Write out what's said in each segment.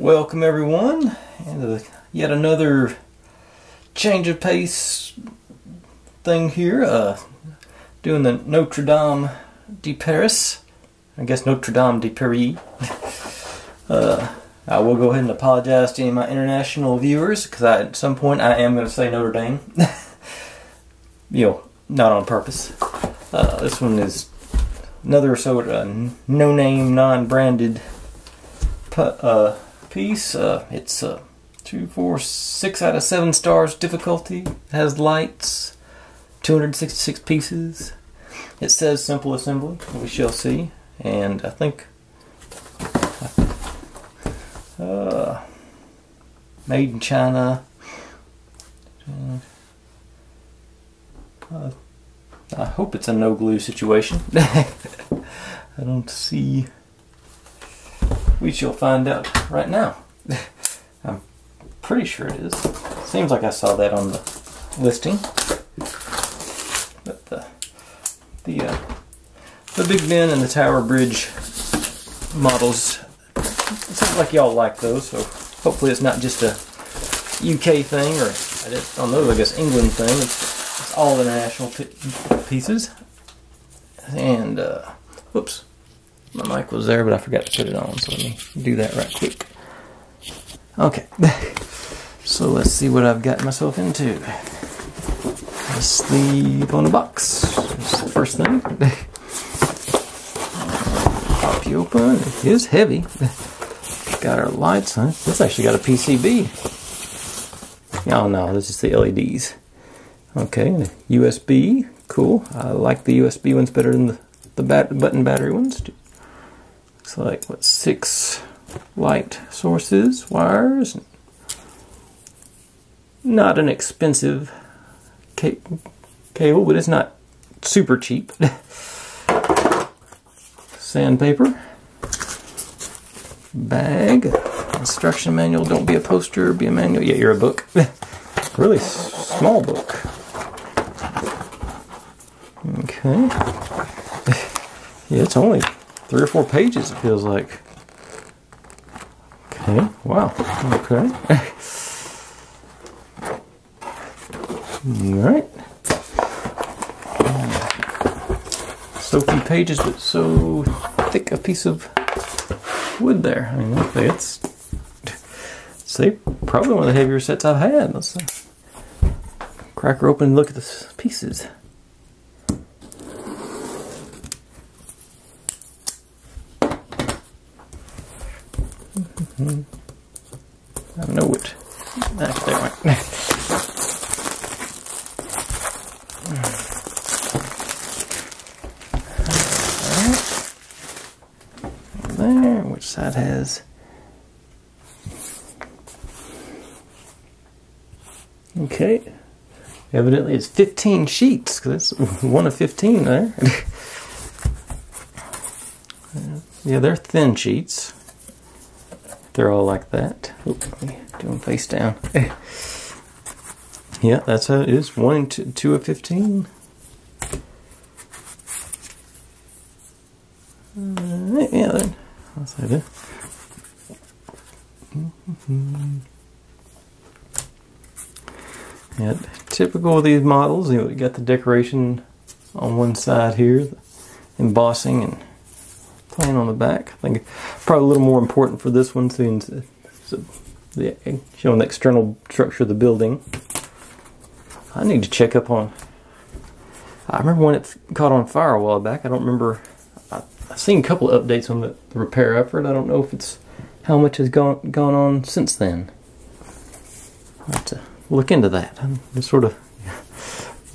Welcome everyone, and yet another change of pace thing here. Doing the Notre Dame de Paris. I guess Notre Dame de Paris. I will go ahead and apologize to any of my international viewers, because at some point I am going to say Notre Dame. Not on purpose. This one is another sort of no-name, non-branded piece. It's 2, 4, 6 out of 7 stars difficulty. It has lights. 266 pieces. It says simple assembly. We shall see. And I think made in China. I hope it's a no glue situation. I don't see. We shall find out right now. I'm pretty sure it is. Seems like I saw that on the listing. But the Big Ben and the Tower Bridge models, it sounds like y'all like those, so hopefully it's not just a UK thing, or I don't know, I guess England thing. It's all international pieces. And, whoops. My mic was there, but I forgot to put it on, so let me do that right quick. Okay, so let's see what I've got myself into. Let's leave on the box. That's the first thing. Pop you open. It is heavy. Got our lights on. This actually got a PCB. Oh no, this is the LEDs. Okay, and a USB. Cool. I like the USB ones better than the button battery ones. Looks like, what, 6 light sources, wires. Not an expensive cable, but it's not super cheap. Sandpaper. Bag. Instruction manual. Don't be a poster, be a manual. Yeah, you're a book. Really small book. Okay. Yeah, it's only 3 or 4 pages, it feels like. Okay, wow. Okay. Alright. So few pages, but so thick a piece of wood there. I mean, okay, it's probably one of the heavier sets I've had. Let's crack her open and look at the pieces. I know it. Actually, there, which side has? Okay. Evidently it's 15 sheets, because that's one of 15 there. Yeah, they're thin sheets. They're all like that. Oops, let me do them face down. Yeah, that's how it is. 1 and 2 of 15. Yeah, then. That's how it is. Yeah, typical of these models, you got the decoration on one side here, the embossing and plain on the back. I think probably a little more important for this one, since showing the external structure of the building. I need to check up on. I remember when it caught on fire a while back. I don't remember. I've seen a couple of updates on the repair effort. I don't know if it's how much has gone on since then. I'll have to look into that. I'm sort of.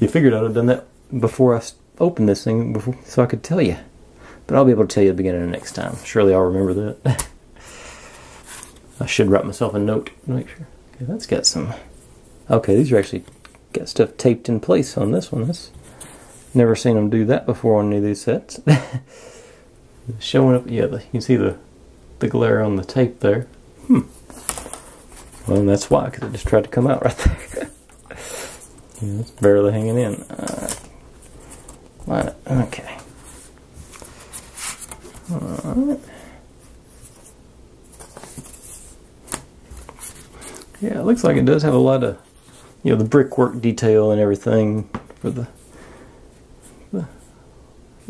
You figured I'd have done that before I opened this thing, so I could tell you. But I'll be able to tell you at the beginning of next time. Surely I'll remember that. I should write myself a note to make sure. Okay, that's got some. Okay, these are actually got stuff taped in place on this one. That's never seen them do that before on any of these sets. Showing up, yeah. You can see the glare on the tape there. Well, that's why, because it just tried to come out right there. Yeah, it's barely hanging in. Okay. Alright. Yeah, it looks like it does have a lot of, you know, the brickwork detail and everything for the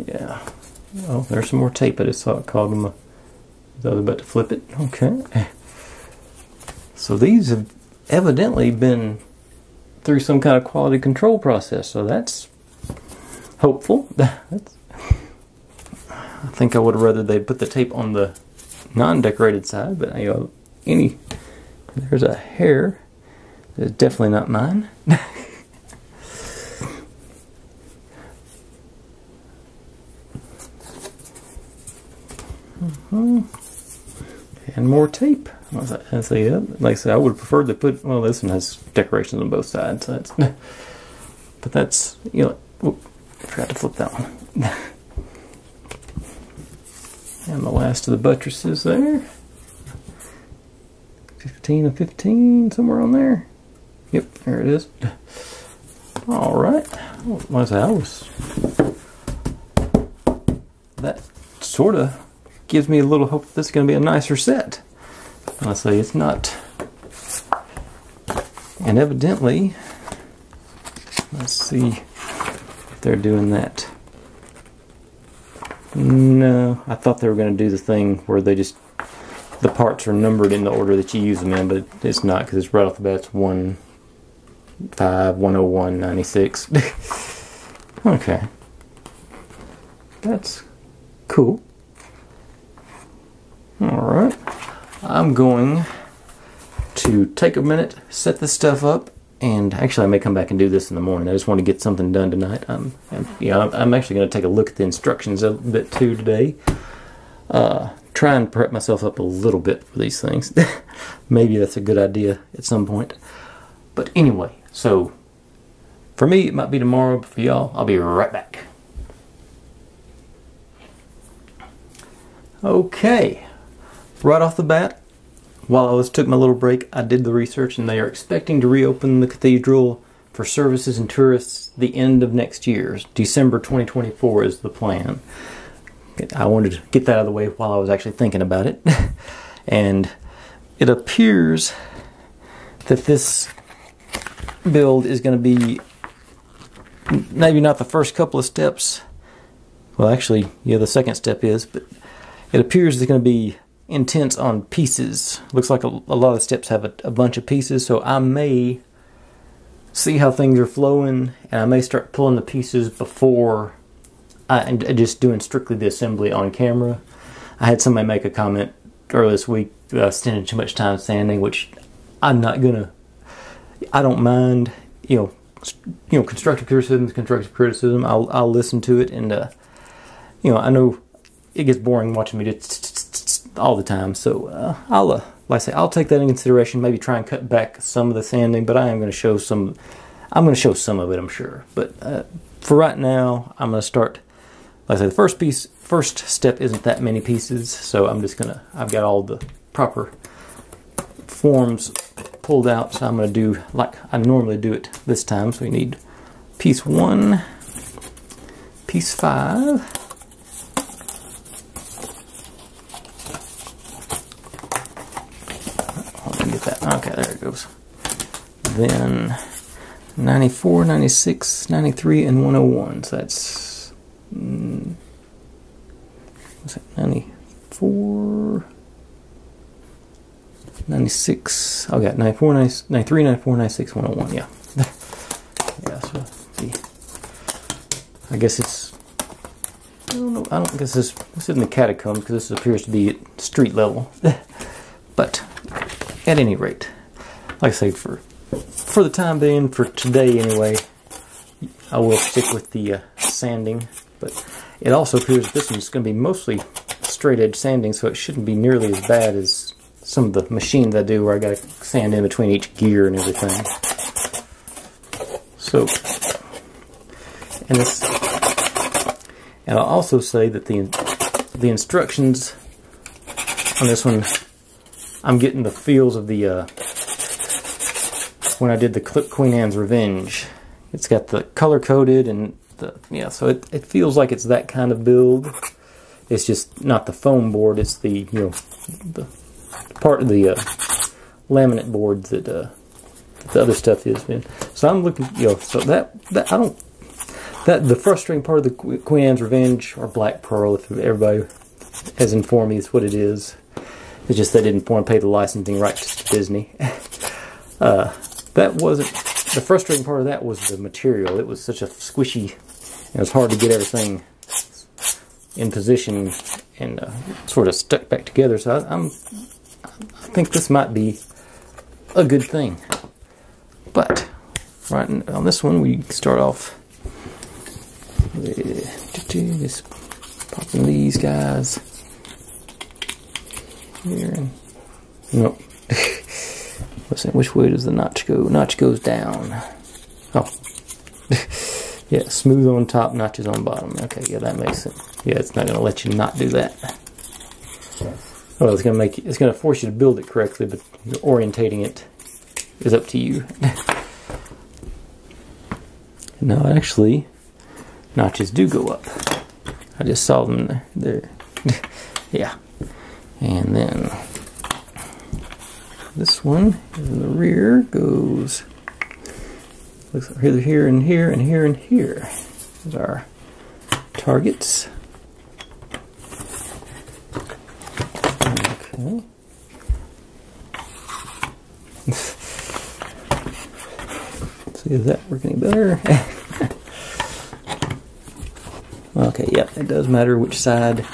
yeah. Well, there's some more tape. I just saw it called them. I was about to flip it. Okay. So these have evidently been through some kind of quality control process. So that's hopeful. I think I would have rather they put the tape on the non-decorated side, but you know, there's a hair. It's definitely not mine. And more tape. I say, yeah, like I said, I would have preferred to put. Well, this one has decorations on both sides. So that's, but that's, you know. Whoop, I forgot to flip that one. And the last of the buttresses there. 15 and 15, somewhere on there. Yep, there it is. All right. Like I say, that sort of gives me a little hope that this is going to be a nicer set. I say it's not. And evidently, let's see if they're doing that. No, I thought they were going to do the thing where they just, the parts are numbered in the order that you use them in, but it's not, because it's right off the bat. It's 1, 5, 101, 96. Okay. That's cool. Alright. I'm going to take a minute, set this stuff up, and actually I may come back and do this in the morning. I just want to get something done tonight. I'm actually going to take a look at the instructions a bit too today. Try and prep myself up a little bit for these things. Maybe that's a good idea at some point. But anyway, so for me it might be tomorrow, but for y'all, I'll be right back. Okay. Right off the bat, while I took my little break, I did the research, and they are expecting to reopen the cathedral for services and tourists the end of next year. December 2024 is the plan. I wanted to get that out of the way while I was actually thinking about it. And it appears that this build is going to be maybe not the first couple of steps. Well, actually, yeah, the second step is, but it appears it's going to be intense on pieces. Looks like a lot of the steps have a bunch of pieces, so I may see how things are flowing, and I may start pulling the pieces before I'm just doing strictly the assembly on camera. I had somebody make a comment earlier this week spending too much time sanding, which I'm not gonna. I don't mind, you know, constructive criticism is constructive criticism. I'll listen to it, and you know, I know it gets boring watching me just all the time, so I'll like I say, I'll take that in consideration. Maybe try and cut back some of the sanding, but I am going to show some. I'm going to show some of it, I'm sure. But for right now, I'm going to start. Like I say, the first step isn't that many pieces, so I'm just gonna. I've got all the proper forms pulled out, so I'm going to do like I normally do it this time. So we need piece 1, piece 5. Okay, there it goes. Then 94, 96, 93, and 101. So that's what's that? 94, 96. I got 94, 93, 94, 96, 101. Yeah. Yeah. So I guess it's. I don't know. I don't guess this isn't the catacomb because this appears to be at street level. But at any rate, like I say, for the time being, for today anyway, I will stick with the sanding. But it also appears this one's going to be mostly straight edge sanding, so it shouldn't be nearly as bad as some of the machines I do where I got to sand in between each gear and everything. So, and I'll also say that the instructions on this one, I'm getting the feels of the when I did the Clip Queen Anne's Revenge. It's got the color coded and so it feels like it's that kind of build. It's just not the foam board. It's the the part of the laminate board that the other stuff is. Man. So I'm looking, so that I don't. The frustrating part of the Queen Anne's Revenge, or Black Pearl, if everybody has informed me, is what it is. It's just they didn't want to pay the licensing rights to Disney. That wasn't the frustrating part of that. Was the material? It was such a squishy. It was hard to get everything in position and sort of stuck back together. So I think this might be a good thing. But right on this one, we start off with just popping these guys here. And, nope. Let's see, which way does the notch go? Notch goes down. Oh. Yeah, smooth on top, notches on bottom. Okay, yeah, that makes sense. Yeah, it's not going to let you not do that. Well, it's going to force you to build it correctly, but orientating it is up to you. No, actually, notches do go up. I just saw them there. Yeah. And then this one in the rear goes, looks like here and here and here and here. Those are our targets. Okay. See, does that work any better? Okay, yep, it does matter which side.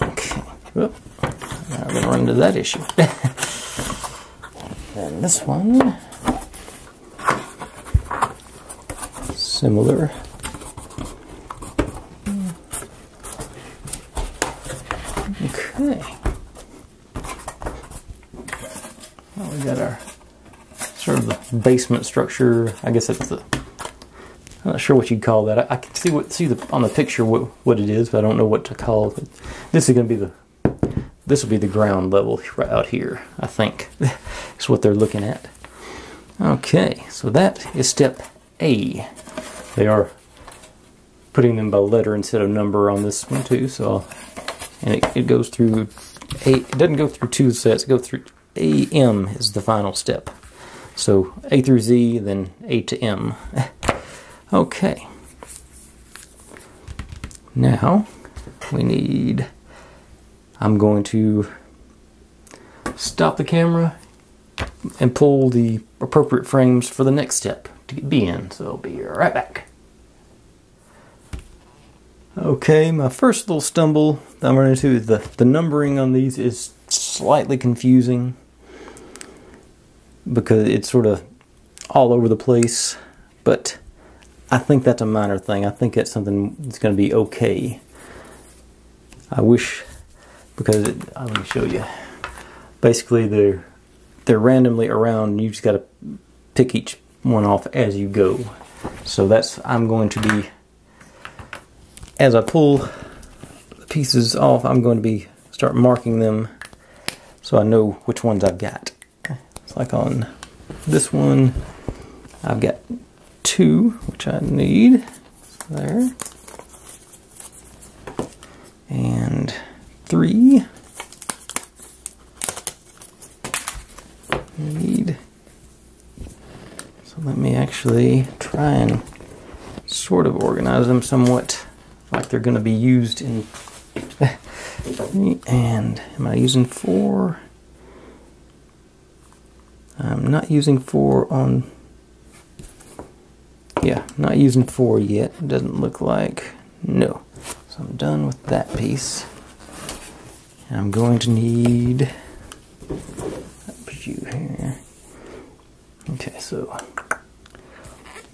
Okay, well, now we're going to run into that issue. And this one, similar. Okay. Well, we got our sort of the basement structure. I guess that's the. I'm not sure what you'd call that. I can see on the picture what it is, but I don't know what to call it. This is going to be this will be the ground level right out here. I think is what they're looking at. Okay, so that is step A. They are putting them by letter instead of number on this one too. So, and it goes through A. It doesn't go through 2 sets. It goes through AM is the final step. So A through Z, then A to M. Okay. Now we need. I'm going to stop the camera and pull the appropriate frames for the next step to get B in. So I'll be right back. Okay, my first little stumble that I'm running into is the numbering on these is slightly confusing because it's sort of all over the place, but I think that's a minor thing. I think that's something that's going to be okay. I wish, because let me show you. Basically, they're randomly around. And you just got to pick each one off as you go. So I'm going to be, as I pull the pieces off, I'm going to start marking them so I know which ones I've got. It's like on this one, I've got 2, which I need. There. And 3. Need. So let me actually try and sort of organize them somewhat like they're going to be used in. And am I using 4? I'm not using 4 on. Yeah, not using 4 yet. It doesn't look like. No. So I'm done with that piece. And I'm going to need. Put you here. Okay, so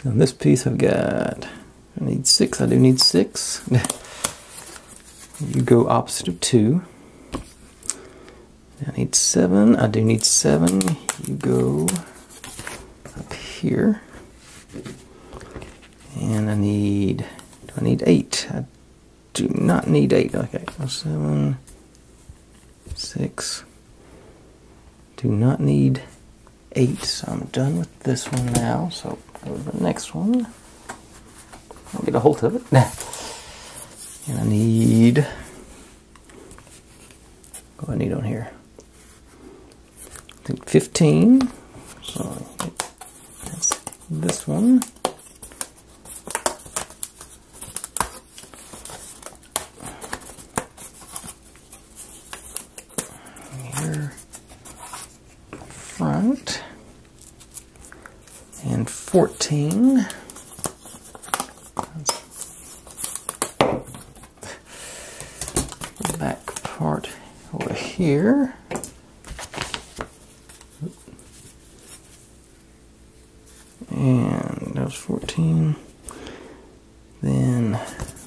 on this piece I've got. I need 6. I do need 6. You go opposite of 2. I need 7. I do need 7. You go up here. And I need. Do I need 8? I do not need 8. Okay, so 7, 6. Do not need 8. So I'm done with this one now. So go to the next one. I'll get a hold of it. And I need, what do I need on here? I think 15. So that's this one. Here, front. And 14. The back part over here. And that was 14. Then,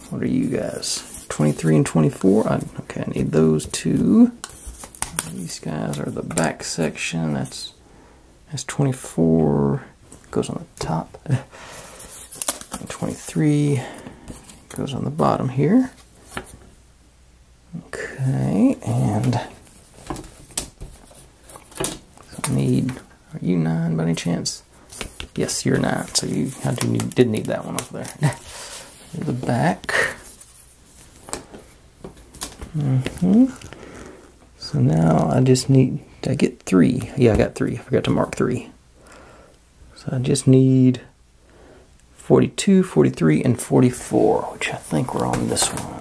what are you guys? 23 and 24. Okay, I need those two. These guys are the back section. That's 24. Goes on the top. And 23 goes on the bottom here. Okay, and so I need. Are you 9 by any chance? Yes, you're 9. So you did need that one over there. The back. So now I just need. Did I get 3? Yeah, I got 3. I forgot to mark 3. So I just need 42, 43, and 44, which I think we're on this one.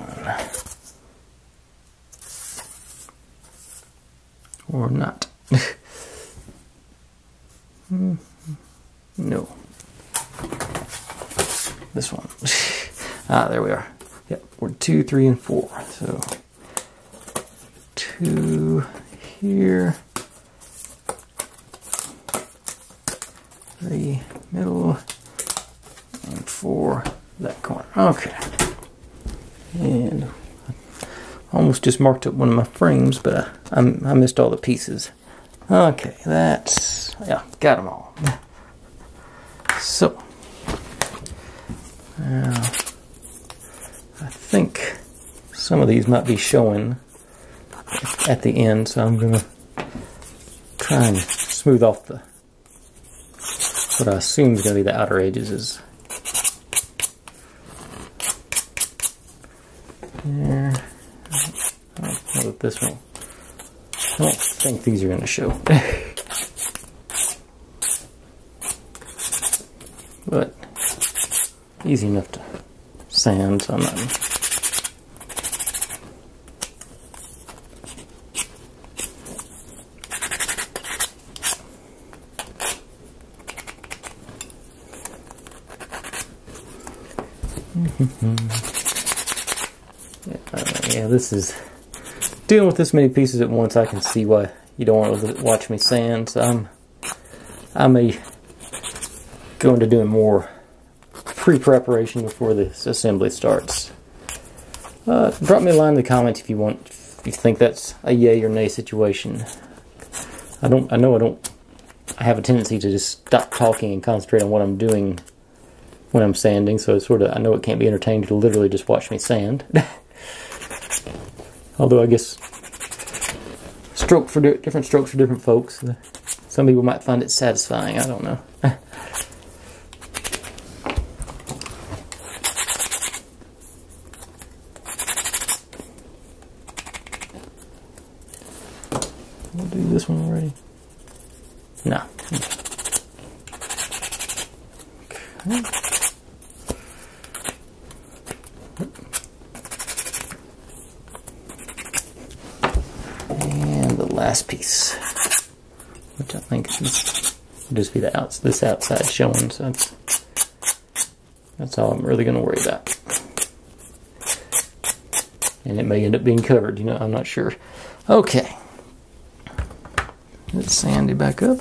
Or not. No. This one. There we are. Yep, we're 2, 3, and 4. So 2 here. 3 middle, and 4 that corner. Okay. And I almost just marked up one of my frames, but I missed all the pieces. Okay, that's, yeah, got them all. So, now, I think some of these might be showing at the end, so I'm going to try and smooth off the what I assume is going to be the outer edges. There. How about this one? I don't think these are going to show. But easy enough to sand, so I'm not. Yeah, this is dealing with this many pieces at once. I can see why you don't want to watch me sand. So I may go into doing more pre-preparation before this assembly starts. Drop me a line in the comments if you want. If you think that's a yay or nay situation. I have a tendency to just stop talking and concentrate on what I'm doing when I'm sanding, so it's sort of, I know it can't be entertaining to literally just watch me sand. Although I guess different strokes for different folks. Some people might find it satisfying, I don't know. We'll do this one already. No. Okay. Last piece, which I think will just be this outside showing, so that's all I'm really going to worry about. And it may end up being covered, I'm not sure. Okay, let's sand it back up,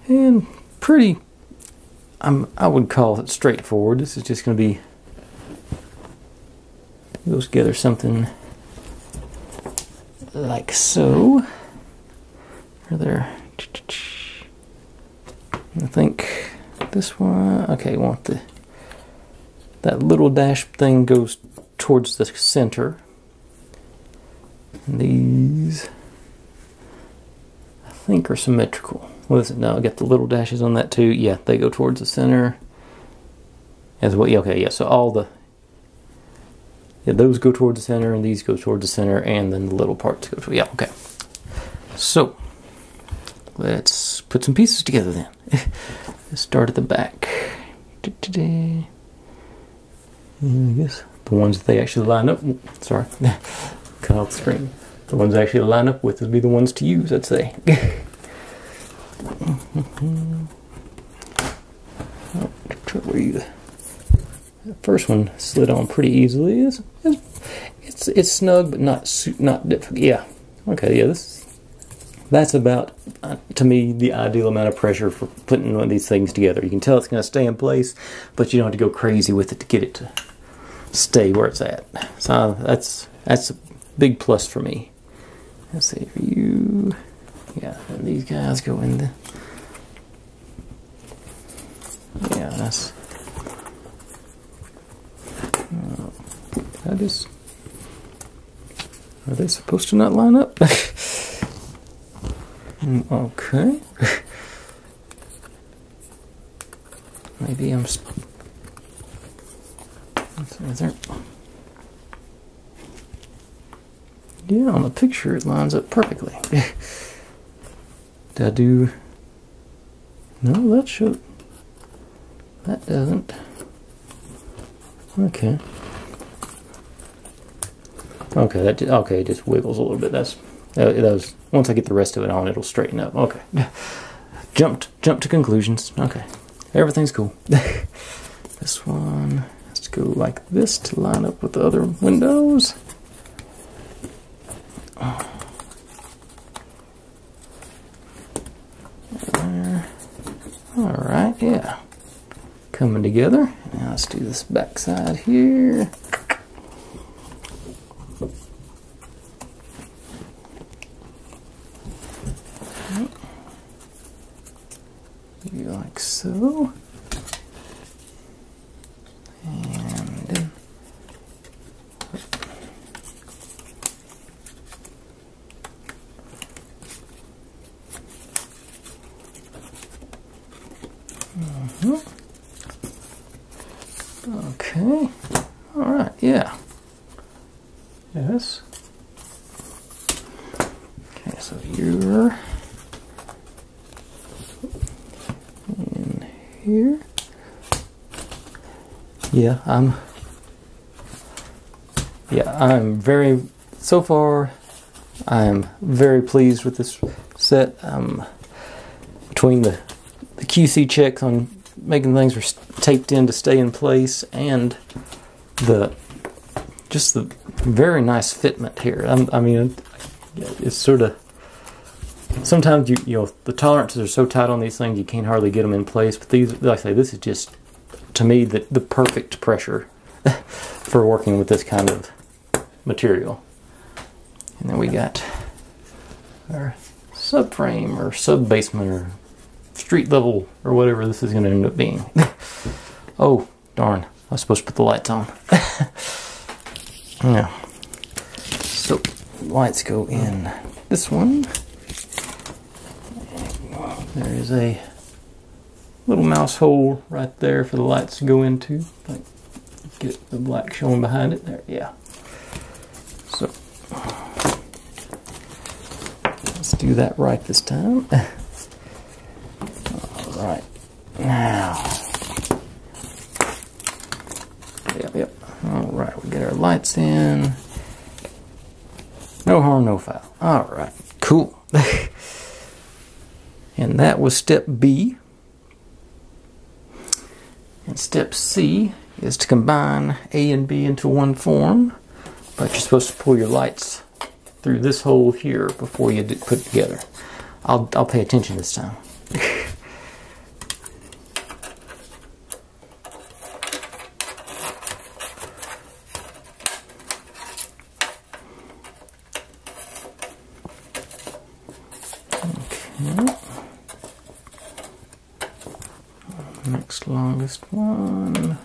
and pretty. I would call it straightforward. This is just going to be goes together something like so. There. I think this one. Okay, want that little dash thing goes towards the center. And these, I think, are symmetrical. What is it now? I got the little dashes on that too. Yeah, they go towards the center as well. Okay, yeah. So all Yeah, those go toward the center, and these go toward the center, and then the little parts go toward. Yeah, okay. So let's put some pieces together then. Let's start at the back. I guess the ones that they actually line up. Sorry, cut off the screen. The ones I actually line up with would be the ones to use, I'd say. The first one slid on pretty easily. It's snug, but not difficult. Yeah. Okay. Yeah. That's about to me the ideal amount of pressure for putting one of these things together. You can tell it's going to stay in place, but you don't have to go crazy with it to get it to stay where it's at. So that's a big plus for me. Let's see for you. Yeah, and these guys go in the. Yeah, that's. Are they supposed to not line up? Okay. Maybe I'm. Is there? Yeah, on the picture it lines up perfectly. Did I do? No, that should. That doesn't. Okay. Okay, okay. It just wiggles a little bit. That was once I get the rest of it on, it'll straighten up. Okay. Jump to conclusions. Okay, everything's cool. This one has to go like this to line up with the other windows. Alright, yeah. Coming together. Now let's do this back side here. Like so. And okay. All right. Yeah. Yes. Okay. So you're in here. Yeah. I'm very. So far, I'm very pleased with this set. Between the QC checks on making things are taped in to stay in place, and just the very nice fitment here. I mean, it's sort of sometimes you know the tolerances are so tight on these things you can't hardly get them in place. But these, like I say, this is just to me the perfect pressure for working with this kind of material. And then we got our subframe or sub basement or street level or whatever this is going to end up being. Oh darn, I was supposed to put the lights on. Yeah. So lights go in this one. There is a little mouse hole right there for the lights to go into. Like, get the black showing behind it there. Yeah. So let's do that right this time. Alright, now, yep. Alright, we get our lights in. No harm, no foul. Alright, cool. And that was step B. And step C is to combine A and B into one form, but you're supposed to pull your lights through this hole here before you put it together. I'll pay attention this time. Next longest one.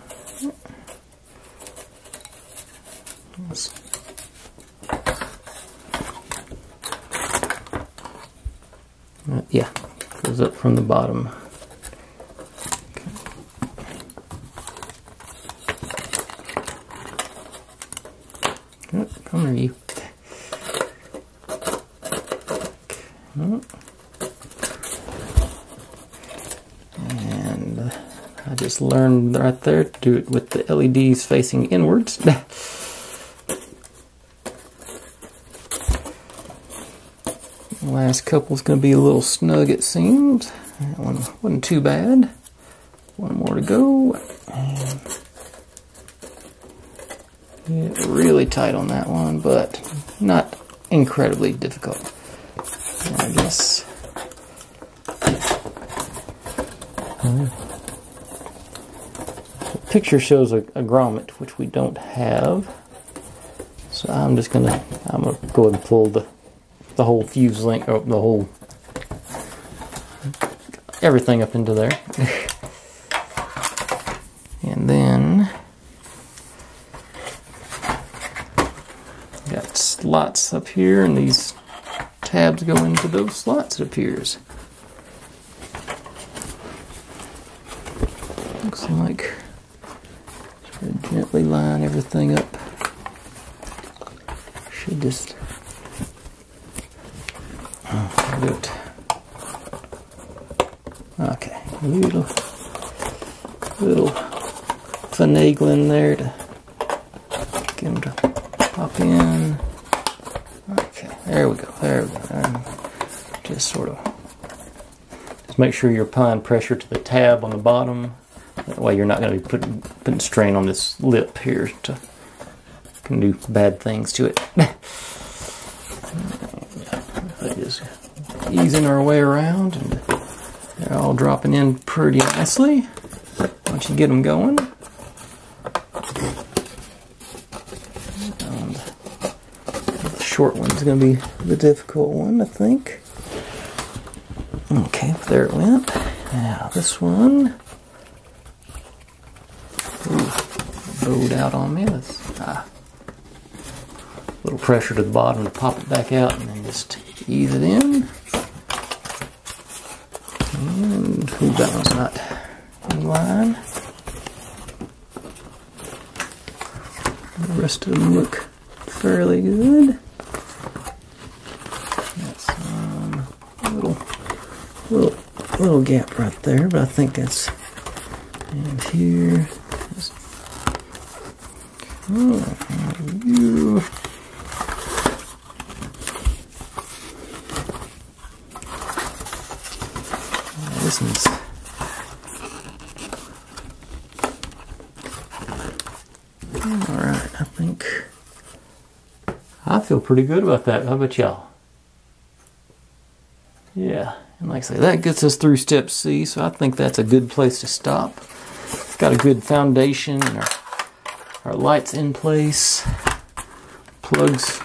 Yeah, goes up from the bottom. Okay. Come here, you. And I just learned right there to do it with the LEDs facing inwards. The last couple's going to be a little snug, it seems. That one wasn't too bad. One more to go. And get really tight on that one, but not incredibly difficult. And I guess the picture shows a grommet, which we don't have. So I'm gonna go ahead and pull the whole fuse link, or the whole everything up into there. And then got slots up here, and these tabs go into those slots, it appears. Looks like should gently line everything up. Should just do it. Okay, little finagling there to get them to pop in. Okay, there we go. And just sort of make sure you're applying pressure to the tab on the bottom. That way you're not going to be putting strain on this lip here to can do bad things to it. Just easing our way around, and they're all dropping in pretty nicely once you get them going. And the short one's going to be the difficult one, I think. Okay, there it went. Now this one, bowed out on me. Let's a little pressure to the bottom to pop it back out, and then just ease it in. And that one's not in line. The rest of them look fairly good. That's little gap right there, but I think that's in here. You. This one's alright, I feel pretty good about that. How about y'all? Yeah, and like I say, that gets us through step C, so I think that's a good place to stop. Got a good foundation, and our lights in place. Plugs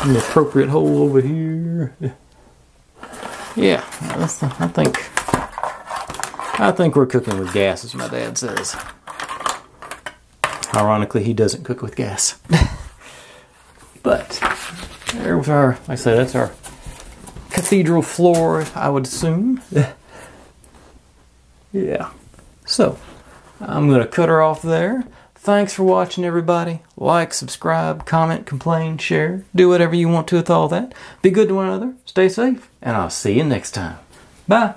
in the appropriate hole over here. Yeah, I think we're cooking with gas, as my dad says. Ironically, he doesn't cook with gas. But there's our, like I said, that's our cathedral floor, I would assume. Yeah. So, I'm going to cut her off there. Thanks for watching, everybody. Like, subscribe, comment, complain, share. Do whatever you want to with all that. Be good to one another. Stay safe. And I'll see you next time. Bye.